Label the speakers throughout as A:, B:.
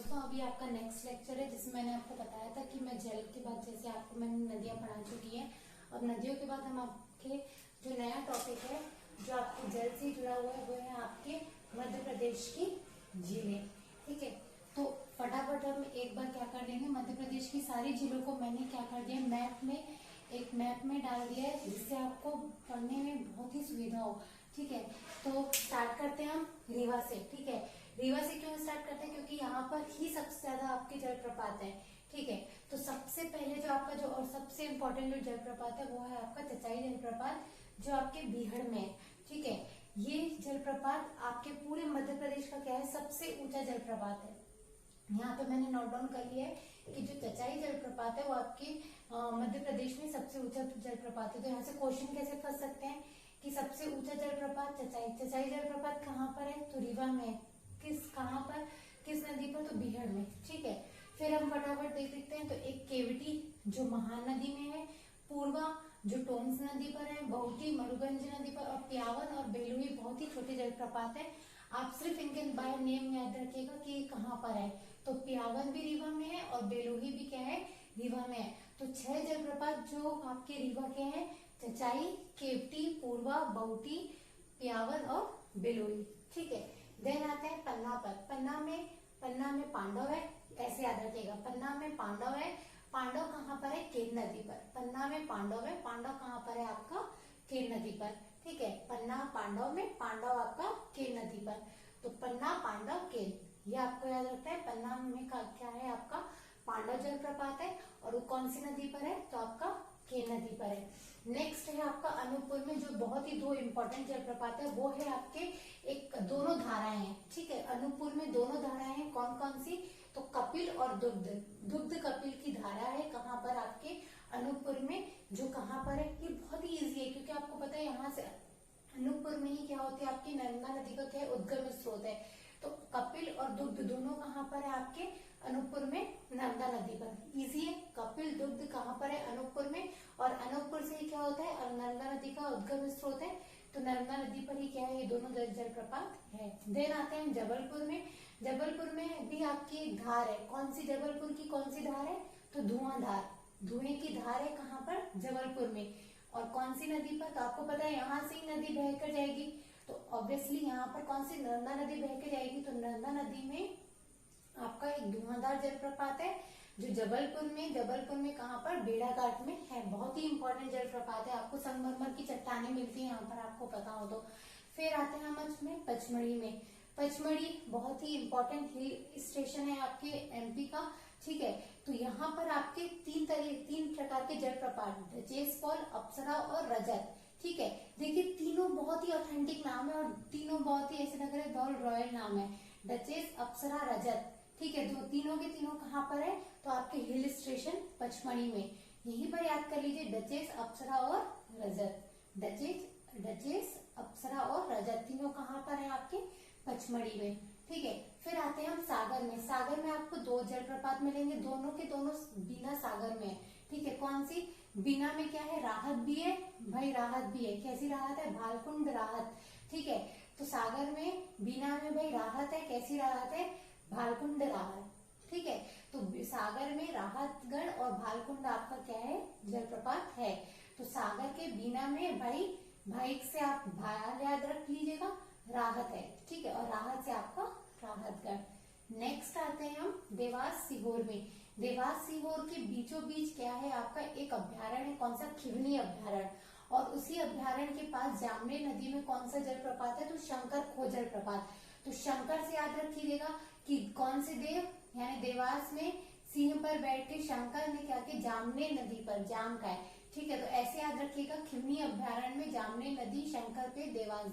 A: दोस्तों अभी आपका नेक्स्ट लेक्चर है जिसमें मैंने आपको बताया था कि मैं जल के बाद जैसे आपको मैंने नदियां पढ़ा चुकी हैं। अब नदियों के बाद हम आपके जो नया टॉपिक है जो आपके जल से जुड़ा हुआ है वो है आपके मध्य प्रदेश की झीलें। ठीक है, तो फटाफट हम एक बार क्या कर लेंगे, मध्य प्रदेश की सारी झीलों को मैंने क्या कर दिया एक मैप में डाल दिया है जिससे आपको पढ़ने में बहुत ही सुविधा हो। ठीक है, तो स्टार्ट करते हैं हम रीवा से। ठीक है, रीवा से क्यों स्टार्ट करते हैं, क्योंकि यहाँ पर ही सबसे ज्यादा आपके जलप्रपात है। ठीक है, तो सबसे पहले जो आपका जो और सबसे इम्पोर्टेंट जो जलप्रपात है वो है आपका चचाई जलप्रपात जो आपके बीहड़ में है। ठीक है, ये जलप्रपात आपके पूरे मध्य प्रदेश का क्या है, सबसे ऊंचा जलप्रपात है। यहाँ पे मैंने नोट डाउन कर लिया है कि जो चचाई जलप्रपात है वो आपके मध्य प्रदेश में सबसे ऊंचा जलप्रपात है। तो यहाँ से क्वेश्चन कैसे फंस सकते हैं कि सबसे ऊंचा जलप्रपात चचाई जलप्रपात कहाँ पर है, तो रीवा में। कहाँ पर, किस नदी पर, तो बीहड़ में। ठीक है, फिर हम फटाफट देख सकते हैं। तो एक केवटी जो महान नदी में है, पूर्वा जो टोंस नदी पर है, बहुटी मरुगंज नदी पर, और प्यावन और बेलुई बहुत ही छोटे जलप्रपात है। आप सिर्फ इनके बाय नेम याद रखिएगा कि ये कहाँ पर है। तो प्यावन भी रीवा में है और बेलुई भी क्या है, रीवा में है। तो 6 जलप्रपात जो आपके रीवा के हैं, चचाई, केवटी, पूर्वा, बहुटी, प्यावन और बेलुई। ठीक है, देन आते हैं पन्ना पर। पन्ना में पांडव है, ऐसे याद रखिएगा। पन्ना में पांडव है, पांडव कहाँ पर है, केन नदी पर। पन्ना में पांडव है, पांडव कहाँ पर है आपका, केन नदी पर। ठीक है, पन्ना पांडव में, पांडव आपका केन नदी पर। तो पन्ना, पांडव, केन, ये आपको याद रखना है। पन्ना में क्या है आपका, पांडव जलप्रपात है, और वो कौन सी नदी पर है, तो आपका केन नदी पर है। नेक्स्ट है आपका अनूपपुर में जो बहुत ही 2 इंपॉर्टेंट जलप्रपात है वो है आपके एक दोनों धाराएं हैं। ठीक है, अनूपपुर में दोनों धाराएं हैं, कौन कौन सी, तो कपिल और दुग्ध कपिल की धारा है कहाँ पर, आपके अनूपपुर में। जो कहाँ पर है, ये बहुत ही इजी है क्योंकि आपको पता है यहाँ से अनूपपुर में ही क्या होती है, आपकी नर्मदा नदी का क्या है, उद्गम स्रोत है। तो कपिल और दुग्ध दोनों कहाँ पर है आपके अनूपपुर में, नर्मदा नदी पर। इजी है, कपिल दुग्ध कहाँ पर है, अनूपपुर में, और अनूपपुर से ही क्या होता है, और नर्मदा नदी का उद्गम स्रोत है। तो नर्मदा नदी पर ही क्या है, ये दोनों जलप्रपात है। देन आते हैं जबलपुर में। जबलपुर में भी आपकी एक धार है, कौन सी, जबलपुर की कौन सी धार है, तो धुआंधार, धुएं की धार है कहाँ पर, जबलपुर में। और कौन सी नदी पर, तो आपको पता है यहाँ से ही नदी बहकर जाएगी, तो ऑब्वियसली यहाँ पर कौन सी, नर्मदा नदी बहकर जाएगी। तो नर्मदा नदी में आपका एक धुआंधार जलप्रपात है जो जबलपुर में कहाँ पर, बेड़ाघाट में है। बहुत ही इंपॉर्टेंट जलप्रपात है, आपको संगमरमर की चट्टानें मिलती है यहाँ पर, आपको पता हो तो। फिर आते हैं हम इसमें पचमढ़ी में। पचमढ़ी बहुत ही इंपॉर्टेंट हिल स्टेशन है आपके एमपी का। ठीक है, तो यहाँ पर आपके 3 प्रकार के जलप्रपात, डचेस फॉल, अप्सरा और रजत। ठीक है, देखिए तीनों बहुत ही ऑथेंटिक नाम है और तीनों बहुत ही ऐसे लग रहे हैं बहुत रॉयल नाम है, डचेस, अप्सरा, रजत। ठीक है, जो तीनों के तीनों कहाँ पर है, तो आपके हिल स्टेशन पचमढ़ी में। यहीं पर याद कर लीजिए, डचेस, अप्सरा और रजत। डचेस, अप्सरा और रजत तीनों कहाँ पर है, आपके पचमढ़ी में। ठीक है, फिर आते हैं हम सागर में। सागर में आपको 2 जलप्रपात मिलेंगे, दोनों के दोनों बीना सागर में है। ठीक है, कौन सी, बीना में क्या है, राहत भी है भाई, राहत भी है। कैसी राहत है, भालकुंड राहत। ठीक है, तो सागर में बीना में भाई राहत है, कैसी राहत है, भालकुंड राहत। ठीक है, तो सागर में राहतगढ़ और भालकुंड आपका क्या है, जलप्रपात है। तो सागर के बीना में भाई से आप भाल याद रख लीजिएगा, राहत है। ठीक है, और राहत से आपका राहतगढ़। नेक्स्ट आते हैं हम देवास सीहोर में। देवास सीहोर के बीचों बीच क्या है आपका, एक अभ्यारण्य है, कौन सा, खिवनी अभ्यारण्य। और उसी अभ्यारण्य के पास जामने नदी में कौन सा जलप्रपात है, तो शंकर खो जलप्रपात। तो शंकर से याद रखिएगा कि कौन से देव, यानी देवास में सिंह पर बैठ के शंकर ने क्या किया, जामने नदी पर, जाम का है। ठीक है, तो ऐसे याद रखिएगा, खिवनी अभ्यारण्य में जामने नदी, शंकर पे देवास,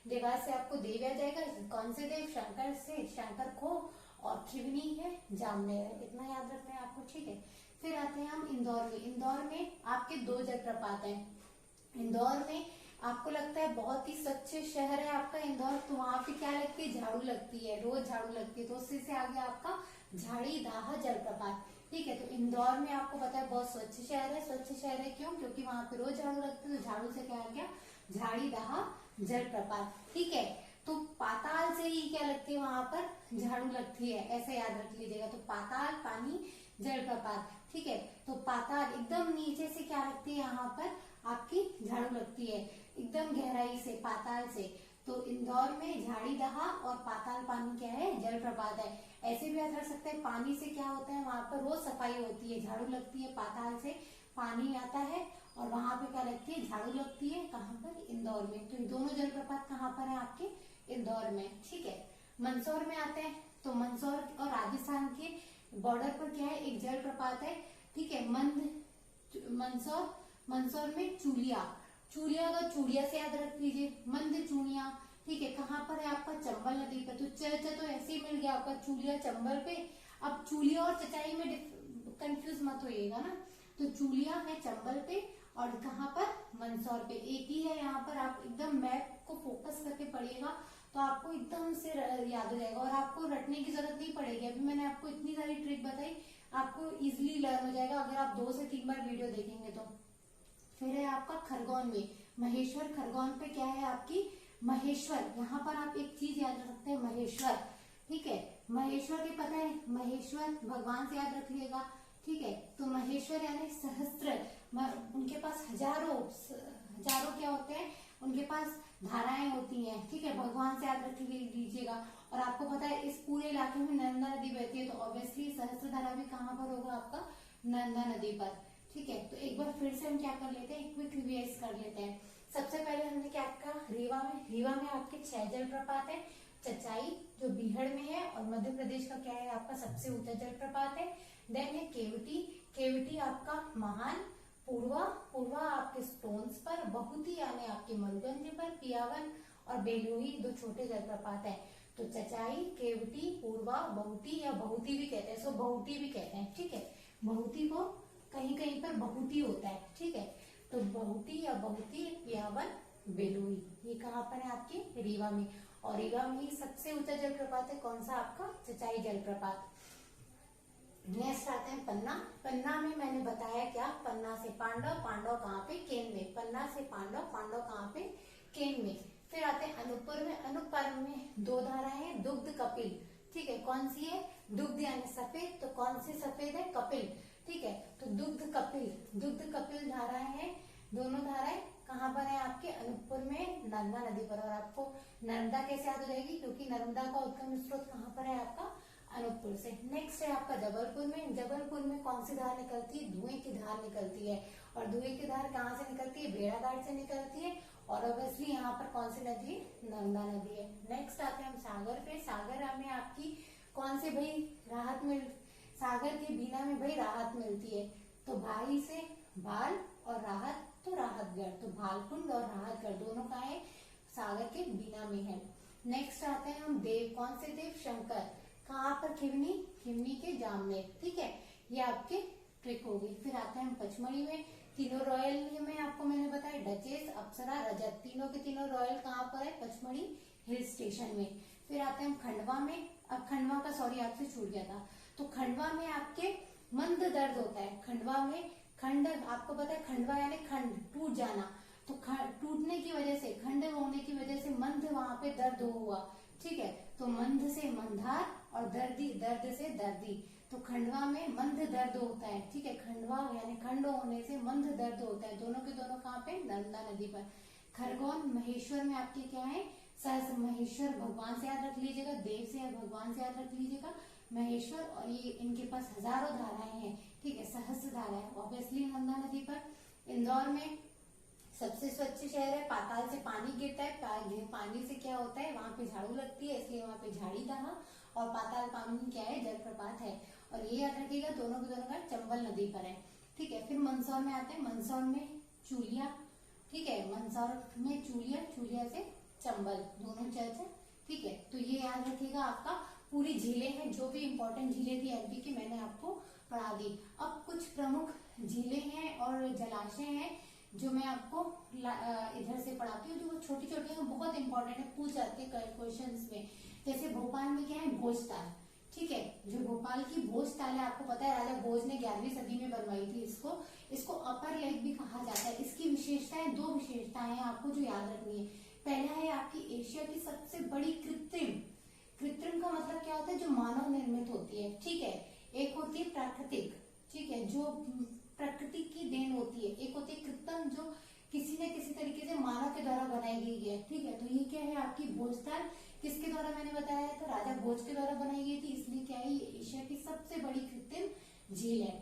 A: देवास से आपको देव आ जाएगा, कौन से देव, शंकर से, शंकर खो, और खिवनी है, जामने है, इतना याद रखना है आपको। ठीक है, फिर आते हैं हम इंदौर में। इंदौर में आपके 2 जलप्रपात हैं। इंदौर में आपको लगता है बहुत ही स्वच्छ शहर है आपका इंदौर, तो वहां पे क्या लगती है, झाड़ू लगती है, रोज झाड़ू लगती है। तो उससे से आ गया आपका झाड़ी दाह जलप्रपात। ठीक है, तो इंदौर में आपको पता है बहुत स्वच्छ शहर है। स्वच्छ शहर है क्यों, क्योंकि वहां पे रोज झाड़ू लगती है, तो झाड़ू से क्या आ गया, झाड़ी दाह जलप्रपात। ठीक है, तो पाताल से ही क्या लगती है, वहां पर झाड़ू लगती है, ऐसे याद रख लीजिएगा। तो पाताल पानी जलप्रपात, ठीक है। तो पाताल एकदम नीचे से क्या लगती है, यहाँ पर आपकी झाड़ू लगती है एकदम गहराई से, पाताल से। तो इंदौर में झाड़ी दहा और पाताल पानी क्या है, जलप्रपात है। ऐसे भी याद रख सकते हैं, पानी से क्या होता है, वहां पर रोज सफाई होती है, झाड़ू लगती है, पाताल से पानी आता है और वहां पे क्या लगती है, झाड़ू लगती है, कहाँ पर, इंदौर में। तो दोनों जलप्रपात कहाँ पर है, आपके इंदौर में, ठीक है। मंदसौर में आते हैं, तो मंदसौर और राजस्थान के बॉर्डर पर क्या है, एक जलप्रपात है, ठीक है। मंदसौर में चूलिया, चूलिया का चूड़िया से याद रख लीजिए, मंद चूड़िया, ठीक है। कहाँ पर है आपका, चंबल नदी पर। तो चर्चा तो ऐसे ही मिल गया आपका, चूलिया चंबल पे। अब चूलिया और चचाई में कंफ्यूज मत होइएगा ना। तो चूलिया है चंबल पे और कहाँ पर, मंदसौर पे, एक ही है। यहाँ पर आप एकदम मैप को फोकस करके पढ़िएगा तो आपको एकदम से याद हो जाएगा और आपको रटने की जरूरत नहीं पड़ेगी। अभी मैंने आपको इतनी सारी ट्रिक बताई, आपको इजिली लर्न हो जाएगा अगर आप 2 से 3 बार वीडियो देखेंगे तो। फिर है आपका खरगोन में महेश्वर, खरगोन पे क्या है आपकी, महेश्वर। यहाँ पर आप एक चीज याद रख सकते हैं, महेश्वर, ठीक है। महेश्वर के पता है, महेश्वर भगवान से याद रख लिएगा, ठीक है। तो महेश्वर यानी सहस्त्र, उनके पास हजारों क्या होते हैं, उनके पास धाराएं होती हैं, ठीक है। भगवान से याद रख लीजिएगा। और आपको पता है इस पूरे इलाके में नर्मदा नदी बहती है, तो ऑब्वियसली सहस्त्र धारा भी कहाँ पर होगा आपका, नर्मदा नदी पर, ठीक है। तो एक बार फिर से हम क्या कर लेते हैं, क्विक रिवाइज कर लेते हैं। सबसे पहले हमने क्या कहा, रीवा में आपके 6 जलप्रपात है। चचाई जो बीहड़ में है और मध्य प्रदेश का क्या है आपका सबसे ऊंचा जलप्रपात है। देन है केवटी आपका महान, पूर्वा आपके स्टोन्स पर, बहुती यानी आपके मरुगंज पर, पियावन और बेलुई 2 छोटे जलप्रपात है। तो चचाई, केवटी, पूर्वा, बहुती या बहुती भी कहते हैं, इसको बहुती भी कहते हैं, ठीक है। बहुती को कहीं कहीं पर बहुती होता है, ठीक है। तो बहुती या बहुती, पियावन, बेलुई, ये कहाँ पर है आपके, रीवा में। और रीवा में ही सबसे ऊंचा जलप्रपात है कौन सा आपका, चचाई जलप्रपात। नेक्स्ट आते हैं पन्ना में मैंने बताया क्या, पन्ना से पांडव कहाँ पे, केन में। पन्ना से पांडव कहाँ पे, केन में। फिर आते हैं अनूपपुर में 2 धाराएं हैं, दुग्ध कपिल, ठीक है। कौन सी है, दुग्ध यानी सफेद, तो कौन सी सफेद है, कपिल, ठीक है। तो दुग्ध कपिल धाराएं हैं, दोनों धाराएं कहाँ पर है आपके, अनूपपुर में, नर्मदा नदी पर। और आपको नर्मदा कैसे याद हो जाएगी, क्योंकि नर्मदा का उद्गम स्रोत कहाँ पर है आपका, अनूपपुर से। नेक्स्ट है आपका जबलपुर में कौन सी धार निकलती है, धुएं की धार निकलती है। और धुएं की धार कहाँ से निकलती है, भेड़ाघाट से निकलती है। और ऑब्वियसली यहाँ पर कौन सी नदी है, नर्मदा नदी है। नेक्स्ट आते हैं हम सागर पे। सागर में आपकी कौन से भाई राहत मिल, सागर के बीना में भाई राहत मिलती है। तो भाई से भाल और राहत तो राहतगढ़, तो भालकुंड और राहतगढ़ दोनों का है, सागर के बीना में है। नेक्स्ट आते हैं हम देव, कौन से देव, शंकर, कहाँ पर, खिवनी के जामनेर, ठीक है। ये आपके ट्रिक होगी। फिर आते हैं हम पचमढ़ी में, तीनों रॉयल में आपको मैंने बताया, डचेस, अप्सरा, रजत, तीनों के तीनों रॉयल कहाँ पर है, पचमढ़ी हिल स्टेशन में। फिर आते हैं हम खंडवा में। अब खंडवा का सॉरी आपसे छूट गया था, तो खंडवा में आपके मंद दर्द होता है। खंडवा में खंड आपको पता है, खंडवा यानी खंड, टूट जाना। तो टूटने की वजह से, खंड होने की वजह से मंद वहां पे दर्द हुआ, ठीक है। तो मंद से मंदार और दर्द से दर्दी। तो खंडवा में मंद दर्द होता है, ठीक है। खंडवा यानी खंड होने से मंद दर्द होता है, दोनों के दोनों कहाँ पे, नर्मदा नदी पर। खरगोन महेश्वर में आपके क्या है, सहस्त्र, महेश्वर भगवान से याद रख लीजिएगा, देव से भगवान से याद रख लीजिएगा, महेश्वर। और ये इनके पास हजारों धाराएं हैं, ठीक है, सहस्त्र धाराएं, ऑब्वियसली नर्मदा नदी पर। इंदौर में सबसे स्वच्छ शहर है, पाताल से पानी गिरता है, पानी से क्या होता है, वहां पे झाड़ू लगती है, इसलिए वहां पे झाड़ी दहा। और पाताल पानी क्या है, जलप्रपात है। और ये याद रखिएगा, दोनों के दोनों का चंबल नदी पर है, ठीक है। फिर मंदसौर में आते हैं, मंदसौर में चूलिया, ठीक है। मंदसौर में चूलिया से चंबल, दोनों चर्च है, ठीक है। तो ये याद रखिएगा, आपका पूरी झीलें हैं, जो भी इंपॉर्टेंट झीलें थी एमपी की मैंने आपको पढ़ा दी। अब कुछ प्रमुख झीलें हैं और जलाशय हैं जो मैं आपको इधर से पढ़ाती हूँ, जो छोटी छोटी हैं, बहुत इंपॉर्टेंट है, पूछ जाते हैं क्वेश्चंस में। जैसे भोपाल में क्या है, भोजताल, ठीक है। जो भोपाल की भोजताल है, आपको पता है राजा भोज ने 11वीं सदी में बनवाई थी इसको अपर लेक भी कहा जाता है। इसकी विशेषताएं, 2 विशेषताएं हैं आपको जो याद रखनी है। पहला है आपकी एशिया की सबसे बड़ी कृत्रिम। कृत्रिम का मतलब क्या होता है, जो मानव निर्मित होती है, ठीक है। एक होती है प्राकृतिक, ठीक है, जो प्रकृति की देन होती है। एक होती है कृत्रिम, जो किसी न किसी तरीके से मानव के द्वारा बनाई गई है, ठीक है। तो ये क्या है आपकी भोजताल, किसके द्वारा मैंने बताया था, राजा भोज के द्वारा बनाई गई थी, इसलिए क्या है ये एशिया की सबसे बड़ी कृत्रिम झील है।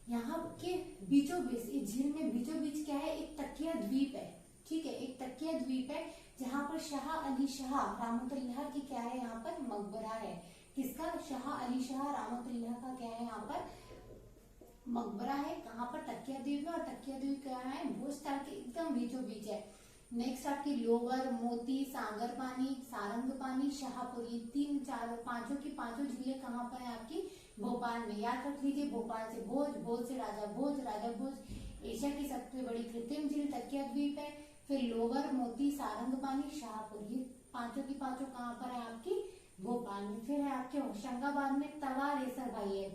A: यहाँ के बीचों बीच, इस झील में बीचों बीच क्या है, एक तकिया द्वीप है, ठीक है, एक तकिया द्वीप है, जहाँ पर शाह अली शाह रहमतुल्लाह की क्या है यहाँ पर मकबरा है। किसका, शाह अली शाह रहमतुल्लाह का क्या है यहाँ पर मकबरा है। कहाँ पर, तकिया द्वीप में, और तकिया द्वीप क्या है भोजताल के एकदम बीचों बीच है। नेक्स्ट आपकी लोअर, मोती, सागर पानी, सारंग पानी, शाहपुरी, तीन चार पांचों की पांचों झीलें कहाँ पर है आपकी भोपाल में। याद रख लीजिए, भोपाल से भोज, भोज से राजा भोज, राजा भोज एशिया की सबसे बड़ी कृत्रिम झील तकिया द्वीप है। फिर लोअर, मोती, सारंग पानी, शाहपुर, ये पांचों की पांचों कहाँ पर है आपकी भोपाल में। फिर है आपके होशंगाबाद में तवा रेसर भाई है,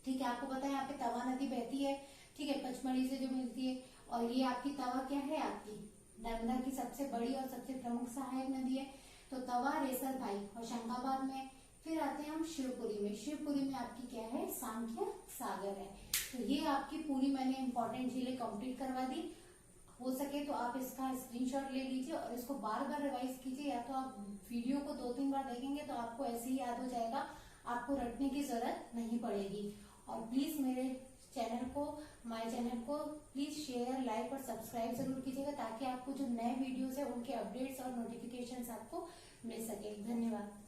A: ठीक है, आपको पता है यहाँ पे तवा नदी बहती है, ठीक है, पचमढ़ी से जो मिलती है। और ये आपकी तवा क्या है आपकी नर्मदा की सबसे बड़ी और सबसे प्रमुख सहायक नदी है। तो तवा रेसर भाई होशंगाबाद में। फिर आते हैं हम शिवपुरी में। शिवपुरी में आपकी क्या है सांख्य सागर है। तो ये आपकी पूरी मैंने इंपॉर्टेंट झीलें कंप्लीट करवा दी। हो सके तो आप इसका स्क्रीनशॉट ले लीजिए और इसको बार बार रिवाइज कीजिए, या तो आप वीडियो को 2-3 बार देखेंगे तो आपको ऐसे ही याद हो जाएगा, आपको रटने की जरूरत नहीं पड़ेगी। और प्लीज मेरे चैनल को, माय चैनल को प्लीज शेयर, लाइक और सब्सक्राइब जरूर कीजिएगा, ताकि आपको जो नए वीडियोस है उनके अपडेट्स और नोटिफिकेशंस आपको मिल सके। धन्यवाद।